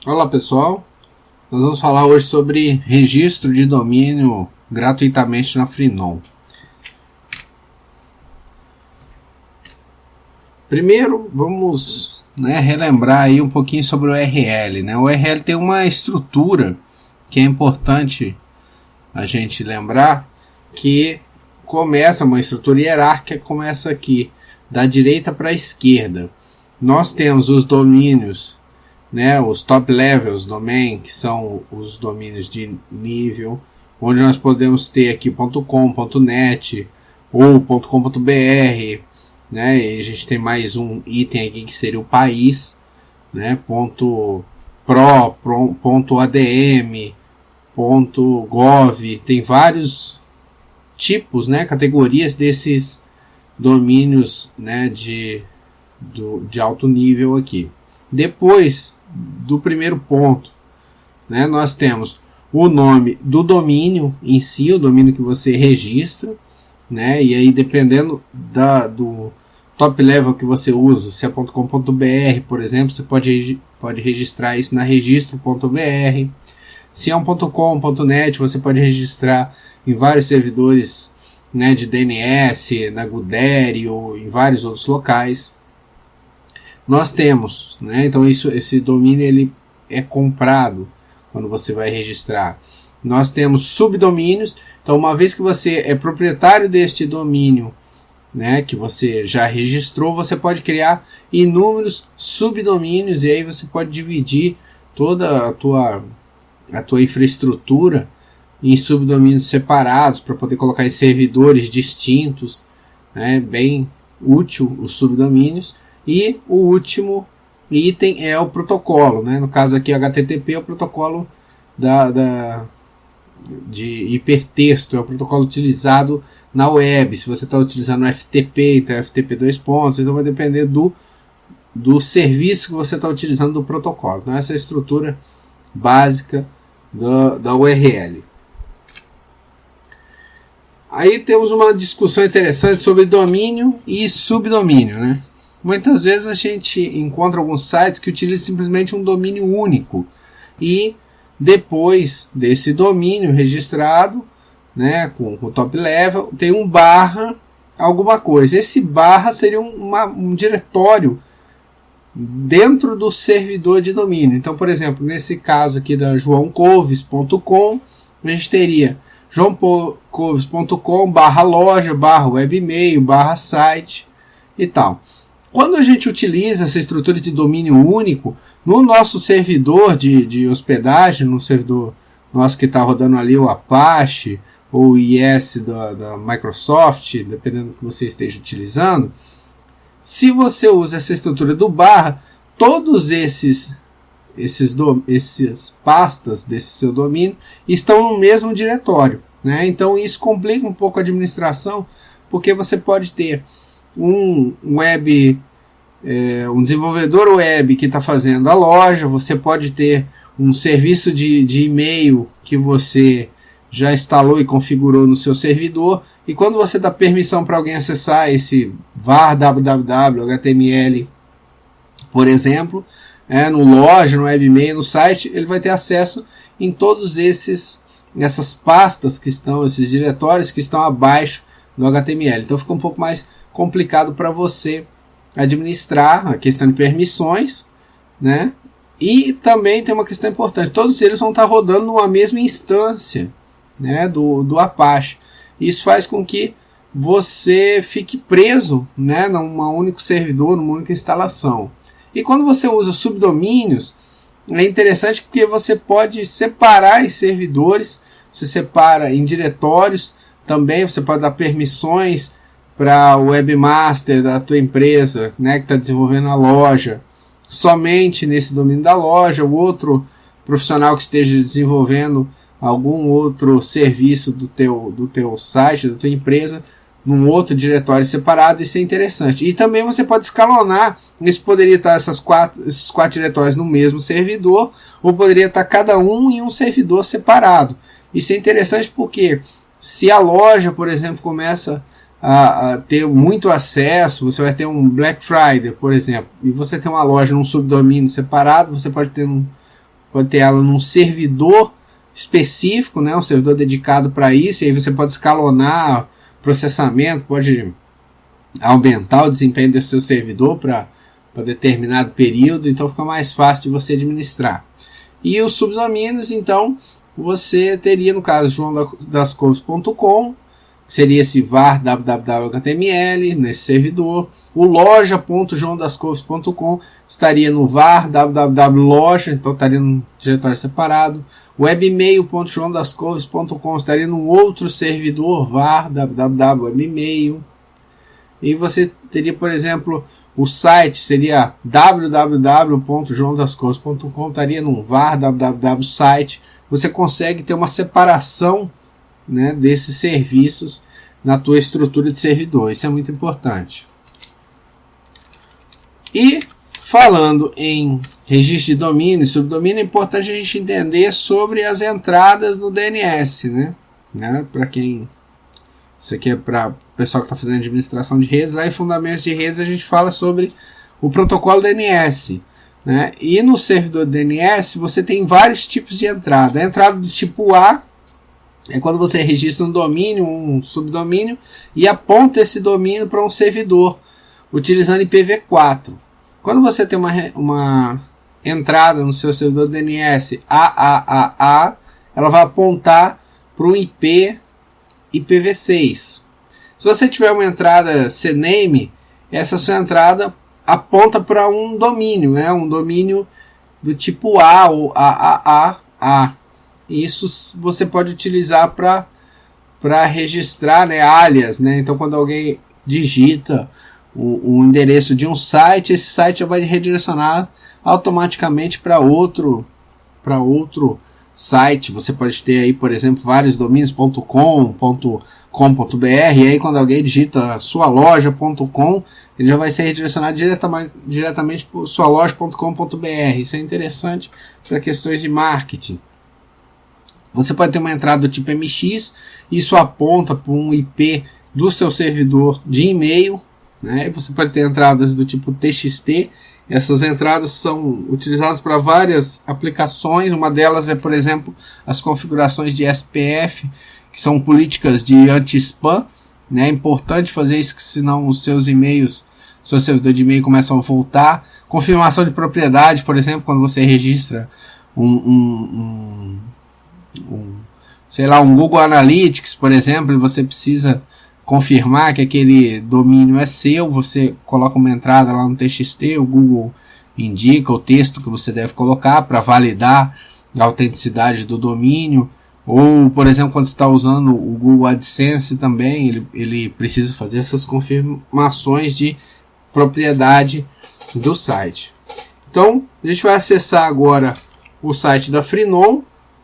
Olá pessoal, nós vamos falar hoje sobre registro de domínio gratuitamente na Freenom. Primeiro vamos relembrar aí um pouquinho sobre o URL. O URL tem uma estrutura que é importante a gente lembrar, que começa uma estrutura hierárquica, começa aqui da direita para a esquerda. Nós temos os domínios, os top levels domain, que são os domínios de nível, onde nós podemos ter aqui .com, .net ou .com.br, e a gente tem mais um item aqui que seria o país, .pro, .adm, .gov, tem vários tipos, categorias desses domínios de alto nível aqui. Depois do primeiro ponto, nós temos o nome do domínio em si, o domínio que você registra, e aí dependendo do top level que você usa, se é .com.br, por exemplo, você pode registrar isso na registro.br. Se é um .com, .net, você pode registrar em vários servidores de DNS, na GoDaddy ou em vários outros locais. Nós temos, então esse domínio ele é comprado quando você vai registrar. Nós temos subdomínios, então uma vez que você é proprietário deste domínio, que você já registrou, você pode criar inúmeros subdomínios e aí você pode dividir toda a tua infraestrutura em subdomínios separados para poder colocar em servidores distintos, bem útil os subdomínios. E o último item é o protocolo, no caso aqui HTTP é o protocolo de hipertexto, é o protocolo utilizado na web. Se você está utilizando o FTP, então é FTP 2 pontos, então vai depender do serviço que você está utilizando do protocolo. Então essa é a estrutura básica da URL. Aí temos uma discussão interessante sobre domínio e subdomínio, Muitas vezes a gente encontra alguns sites que utilizam simplesmente um domínio único e depois desse domínio registrado, com o top level, tem um barra alguma coisa. Esse barra seria um diretório dentro do servidor de domínio. Então, por exemplo, nesse caso aqui da joaocoves.com, a gente teria joaocoves.com /loja, /webmail, /site e tal. Quando a gente utiliza essa estrutura de domínio único, no nosso servidor de hospedagem, no servidor nosso que está rodando ali o Apache ou o IS da Microsoft, dependendo do que você esteja utilizando, se você usa essa estrutura do barra, todos esses pastas desse seu domínio estão no mesmo diretório. Então isso complica um pouco a administração, porque você pode ter um desenvolvedor web que está fazendo a loja, você pode ter um serviço de e-mail que você já instalou e configurou no seu servidor, e quando você dá permissão para alguém acessar esse var www HTML, por exemplo, no loja, no webmail, no site, ele vai ter acesso em todos essas pastas que estão, esses diretórios que estão abaixo do HTML. Então fica um pouco mais complicado para você administrar a questão de permissões, e também tem uma questão importante, todos eles vão estar rodando numa mesma instância, do Apache. Isso faz com que você fique preso, num único servidor, numa única instalação. E quando você usa subdomínios, é interessante porque você pode separar em servidores, você separa em diretórios, também você pode dar permissões para o webmaster da tua empresa, que está desenvolvendo a loja, somente nesse domínio da loja, o outro profissional que esteja desenvolvendo algum outro serviço do teu site, da tua empresa, num outro diretório separado. Isso é interessante. E também você pode escalonar, isso poderia estar esses quatro diretórios no mesmo servidor, ou poderia estar cada um em um servidor separado. Isso é interessante porque se a loja, por exemplo, começa a ter muito acesso, você vai ter um Black Friday, por exemplo, e você tem uma loja num subdomínio separado, você pode ter pode ter ela num servidor específico, né, um servidor dedicado para isso, e aí você pode escalonar processamento, pode aumentar o desempenho desse seu servidor para determinado período, então fica mais fácil de você administrar. E os subdomínios, então, você teria, no caso, joãodascouves.com, seria esse var www.html nesse servidor. O loja.joãodascouves.com estaria no var www.loja, então estaria num diretório separado. Webmail.joãodascouves.com estaria num outro servidor, var www.webmail. E você teria, por exemplo, o site seria www.joãodascouves.com, estaria num var www.site. Você consegue ter uma separação, né, desses serviços na tua estrutura de servidor. Isso é muito importante. E falando em registro de domínio e subdomínio, é importante a gente entender sobre as entradas no DNS, né? Para quem... Isso aqui é para o pessoal que está fazendo administração de redes. Lá em Fundamentos de Redes a gente fala sobre o protocolo DNS. Né? E no servidor DNS você tem vários tipos de entrada. A entrada do tipo A é quando você registra um domínio, um subdomínio, e aponta esse domínio para um servidor, utilizando IPv4. Quando você tem uma entrada no seu servidor DNS AAAA, ela vai apontar para o IP IPv6. Se você tiver uma entrada CNAME, essa sua entrada aponta para um domínio, né? Um domínio do tipo A ou AAAA. Isso você pode utilizar para registrar, né, alias, né? Então, quando alguém digita o endereço de um site, esse site já vai redirecionar automaticamente para outro site. Você pode ter aí, por exemplo, vários domínios .com, .com.br, e aí quando alguém digita sualoja.com, ele já vai ser redirecionado diretamente para sualoja.com.br. Isso é interessante para questões de marketing. Você pode ter uma entrada do tipo MX, isso aponta para um IP do seu servidor de e-mail, né? Você pode ter entradas do tipo TXT. Essas entradas são utilizadas para várias aplicações. Uma delas é, por exemplo, as configurações de SPF, que são políticas de anti-spam. Né? É importante fazer isso, senão os seus e-mails, seu servidor de e-mail começam a voltar. Confirmação de propriedade, por exemplo, quando você registra um Google Analytics, por exemplo, e você precisa confirmar que aquele domínio é seu, você coloca uma entrada lá no TXT, o Google indica o texto que você deve colocar para validar a autenticidade do domínio. Ou, por exemplo, quando você está usando o Google AdSense também, ele precisa fazer essas confirmações de propriedade do site. Então, a gente vai acessar agora o site da Freenom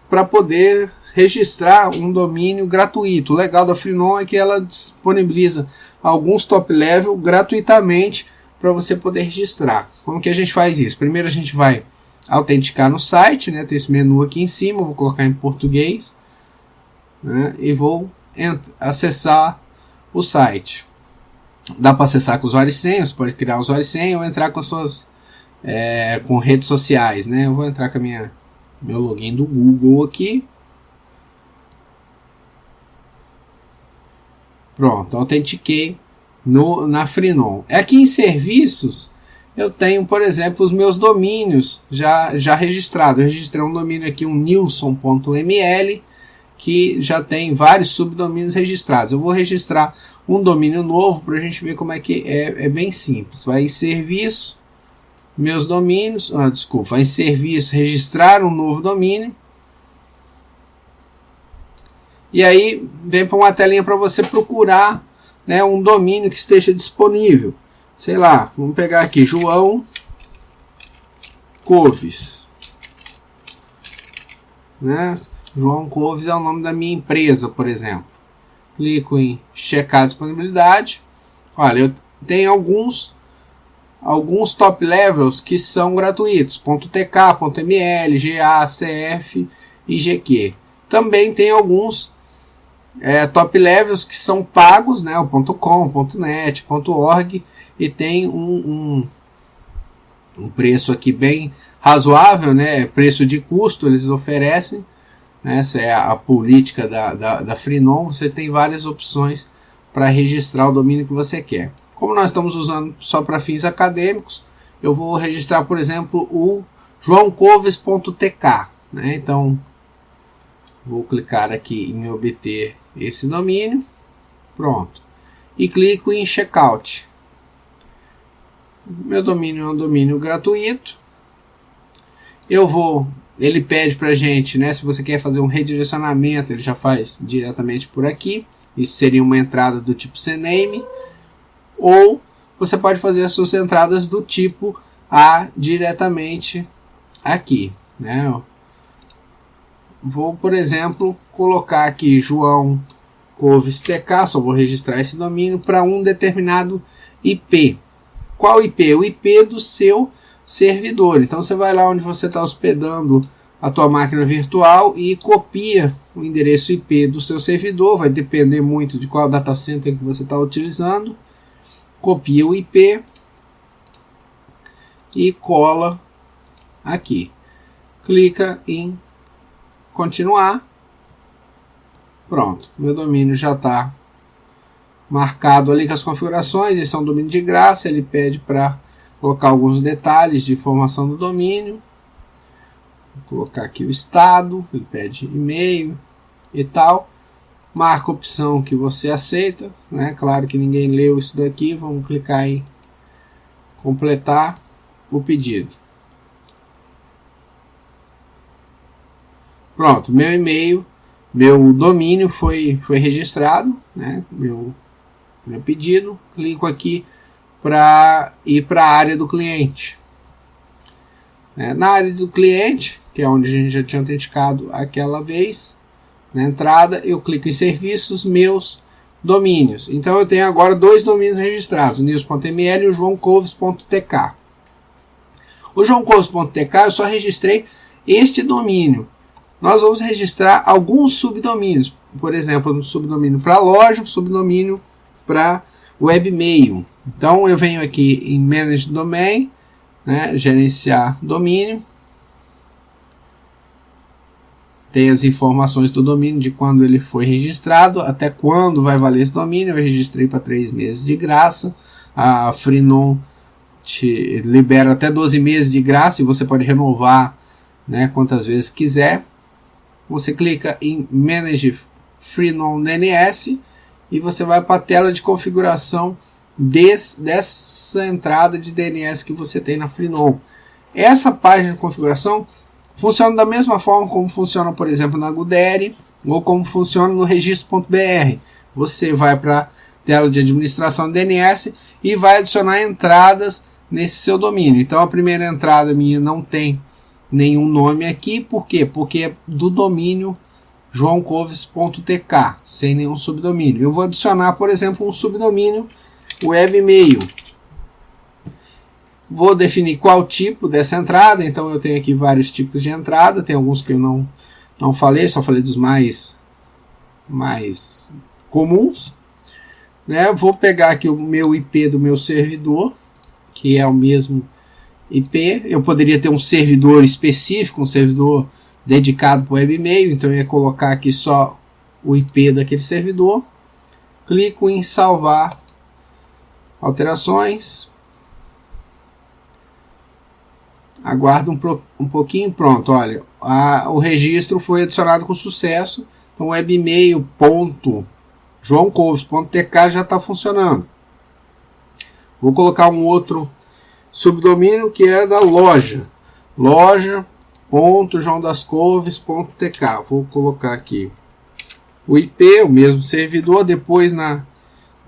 para poder registrar um domínio gratuito. O legal da Freenom é que ela disponibiliza alguns top level gratuitamente para você poder registrar. Como que a gente faz isso? Primeiro a gente vai autenticar no site, né? Tem esse menu aqui em cima, vou colocar em português, né? E vou acessar o site. Dá para acessar com usuário e senha, você pode criar usuário e senha ou entrar com as suas com redes sociais, né? Eu vou entrar com meu login do Google aqui. Pronto, autentiquei na Freenom. Aqui em serviços, eu tenho, por exemplo, os meus domínios já registrados. Eu registrei um domínio aqui, um nilson.ml, que já tem vários subdomínios registrados. Eu vou registrar um domínio novo para a gente ver como é que é bem simples. Vai em serviço, meus domínios, vai em serviço, registrar um novo domínio. E aí vem para uma telinha para você procurar, né, um domínio que esteja disponível. Sei lá, vamos pegar aqui João Couves. Né? João Couves é o nome da minha empresa, por exemplo. Clico em checar a disponibilidade. Olha, eu tenho alguns top levels que são gratuitos. .tk, .ml, GA, CF e GQ. Também tem alguns top levels que são pagos, né? O .com, .net, .org, e tem um preço aqui bem razoável, né? Preço de custo eles oferecem, né? Essa é a política da Freenom. Você tem várias opções para registrar o domínio que você quer. Como nós estamos usando só para fins acadêmicos, eu vou registrar, por exemplo, o joaocoves.tk, né? Então, vou clicar aqui em obter esse domínio, pronto, e clico em checkout. Meu domínio é um domínio gratuito. Ele pede pra gente, né, se você quer fazer um redirecionamento, ele já faz diretamente por aqui. Isso seria uma entrada do tipo CNAME, ou você pode fazer as suas entradas do tipo A diretamente aqui, né? Vou, por exemplo, colocar aqui João Coves TK, só vou registrar esse domínio para um determinado IP. Qual IP? O IP do seu servidor. Então você vai lá onde você está hospedando a tua máquina virtual e copia o endereço IP do seu servidor. Vai depender muito de qual data center que você está utilizando. Copia o IP e cola aqui. Clica em continuar. Pronto, meu domínio já está marcado ali com as configurações. Esse é um domínio de graça. Ele pede para colocar alguns detalhes de informação do domínio. Vou colocar aqui o estado. Ele pede e-mail e tal. Marca a opção que você aceita, né? Claro que ninguém leu isso daqui. Vamos clicar em completar o pedido. Pronto, meu e-mail, meu domínio foi registrado, né? Meu pedido. Clico aqui para ir para a área do cliente. Na área do cliente, que é onde a gente já tinha autenticado aquela vez, na entrada, eu clico em serviços, meus domínios. Então eu tenho agora dois domínios registrados, o news.ml e o joaocoves.tk. O joaocoves.tk eu só registrei este domínio. Nós vamos registrar alguns subdomínios, por exemplo, um subdomínio para loja, um subdomínio para webmail. Então eu venho aqui em Manage Domain, né, gerenciar domínio. Tem as informações do domínio, de quando ele foi registrado, até quando vai valer esse domínio. Eu registrei para 3 meses de graça. A Freenom te libera até 12 meses de graça e você pode renovar, né, quantas vezes quiser. Você clica em Manage Freenom DNS e você vai para a tela de configuração dessa entrada de DNS que você tem na Freenom. Essa página de configuração funciona da mesma forma como funciona, por exemplo, na GoDaddy ou como funciona no registro.br. Você vai para a tela de administração de DNS e vai adicionar entradas nesse seu domínio. Então a primeira entrada minha não tem nenhum nome aqui. Por quê? Porque é do domínio joaocoves.tk, sem nenhum subdomínio. Eu vou adicionar, por exemplo, um subdomínio webmail. Vou definir qual tipo dessa entrada. Então eu tenho aqui vários tipos de entrada. Tem alguns que eu não falei, só falei dos mais comuns, né? Vou pegar aqui o meu IP do meu servidor, que é o mesmo IP. Eu poderia ter um servidor específico, um servidor dedicado para o webmail. Então eu ia colocar aqui só o IP daquele servidor. Clico em salvar alterações. Aguardo um pouquinho. Pronto, olha, o registro foi adicionado com sucesso. Então webmail.joaocoves.tk já está funcionando. Vou colocar um outro subdomínio que é da loja, loja.joaodascoves.tk. Vou colocar aqui o IP, o mesmo servidor. Depois na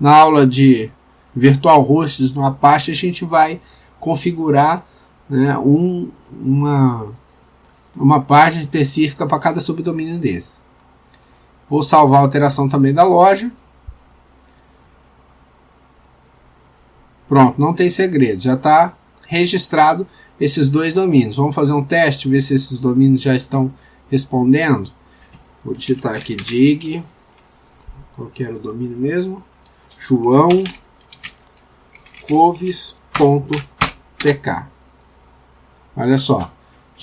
aula de Virtual Hosts no Apache a gente vai configurar, né, uma página específica para cada subdomínio desse. Vou salvar a alteração também da loja. Pronto, não tem segredo, já está registrado esses dois domínios. Vamos fazer um teste, ver se esses domínios já estão respondendo. Vou digitar aqui dig, qual que era o domínio mesmo? joaocoves.tk. Olha só,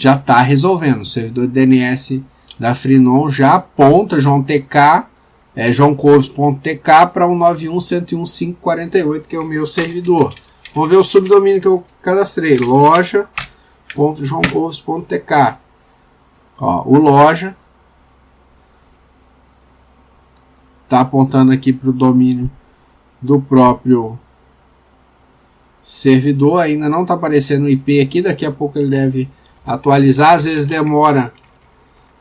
já está resolvendo. O servidor de DNS da Freenom já aponta joãocoves.tk para 191.101.548, que é o meu servidor. Vamos ver o subdomínio que eu cadastrei, loja.joãocoves.tk. O loja está apontando aqui para o domínio do próprio servidor, ainda não está aparecendo o IP aqui, daqui a pouco ele deve atualizar, às vezes demora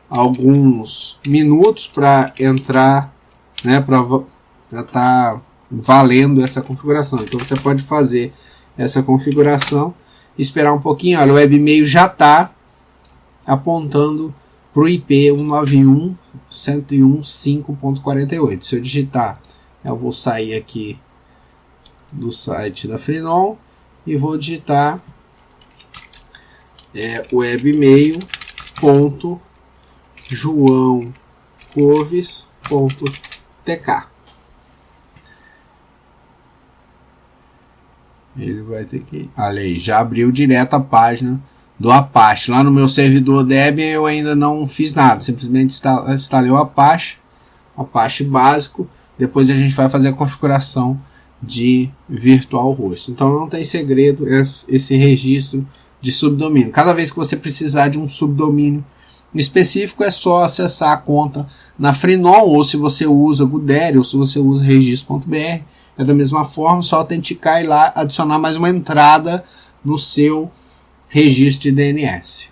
alguns minutos para entrar, né, para estar valendo essa configuração. Então você pode fazer essa configuração, esperar um pouquinho. Olha, o webmail já está apontando para o IP 191.101.5.48. Se eu digitar, eu vou sair aqui do site da Freenom e vou digitar webmail.joãocoves.tk. Ele vai ter que... Olha aí, já abriu direto a página do Apache. Lá no meu servidor Debian eu ainda não fiz nada, simplesmente instalei o Apache básico. Depois a gente vai fazer a configuração de virtual host. Então não tem segredo esse registro de subdomínio. Cada vez que você precisar de um subdomínio específico, é só acessar a conta na Freenom, ou se você usa GoDaddy, ou se você usa registro.br, é da mesma forma, só autenticar e lá adicionar mais uma entrada no seu registro de DNS.